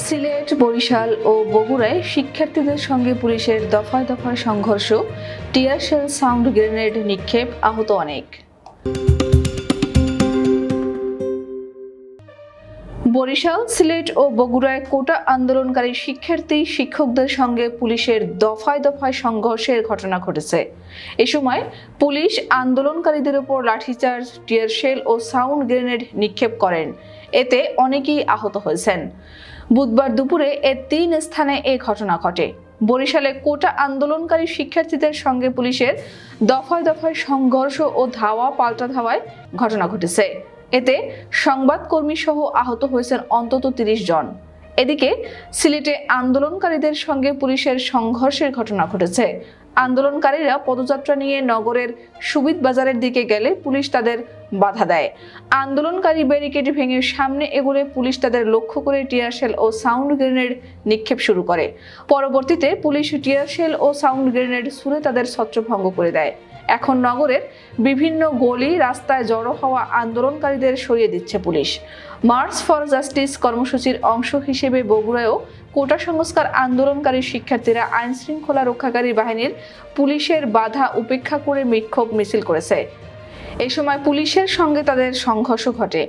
সিলেট, বরিশাল ও বগুড়ায় শিক্ষার্থীদের সঙ্গে পুলিশের দফায় দফায় সংঘর্ষ, টিয়ার শেল, সাউন্ড গ্রেনেড নিক্ষেপ, আহত অনেক। বরিশাল, সিলেট ও বগুড়ায় কোটা আন্দোলনকারী শিক্ষার্থী শিক্ষকদের সঙ্গে পুলিশের দফায় দফায় সংঘর্ষের ঘটনা ঘটেছে। এ সময় পুলিশ আন্দোলনকারীদের উপর লাঠিচার্জ, টিয়ার শেল ও সাউন্ড গ্রেনেড নিক্ষেপ করেন। এতে অনেকেই আহত হয়েছেন। বুধবার দুপুরে তিন স্থানে এ ঘটনা ঘটে। বরিশালে কোটা আন্দোলনকারী শিক্ষার্থীদের সঙ্গে পুলিশের দফায় দফায় সংঘর্ষ ও ধাওয়া পাল্টা ধাওয়ায় ঘটনা ঘটেছে। এতে সংবাদকর্মী সহ আহত হয়েছেন অন্তত ৩০ জন। এদিকে সিলেটে আন্দোলনকারীদের সঙ্গে পুলিশের সংঘর্ষের ঘটনা ঘটেছে। আন্দোলনকারীরা পদযাত্রা নিয়ে নগরের সুবিদ বাজারের দিকে গেলে পুলিশ তাদের বাধা দেয়। আন্দোলনকারী ব্যারিকেড ভেঙে সামনে এগোলে পুলিশ তাদের লক্ষ্য করে টিয়ার শেল ও সাউন্ড গ্রেনেড নিক্ষেপ শুরু করে। পরবর্তীতে পুলিশ টিয়ার শেল ও সাউন্ড গ্রেনেড ছুড়ে তাদের ছত্রভঙ্গ করে দেয়। এখন নগরের বিভিন্ন গলি রাস্তায় জড়ো হওয়া আন্দোলনকারীদের সরিয়ে দিচ্ছে পুলিশ। মার্চ ফর জাস্টিস কর্মসূচির অংশ হিসেবে বগুড়ায়ও কোটা সংস্কার আন্দোলনকারী শিক্ষার্থীরা আইন শৃঙ্খলা রক্ষাকারী বাহিনীর পুলিশের বাধা উপেক্ষা করে বিক্ষোভ মিছিল করেছে। এই সময় পুলিশের সঙ্গে তাদের সংঘর্ষ ঘটে।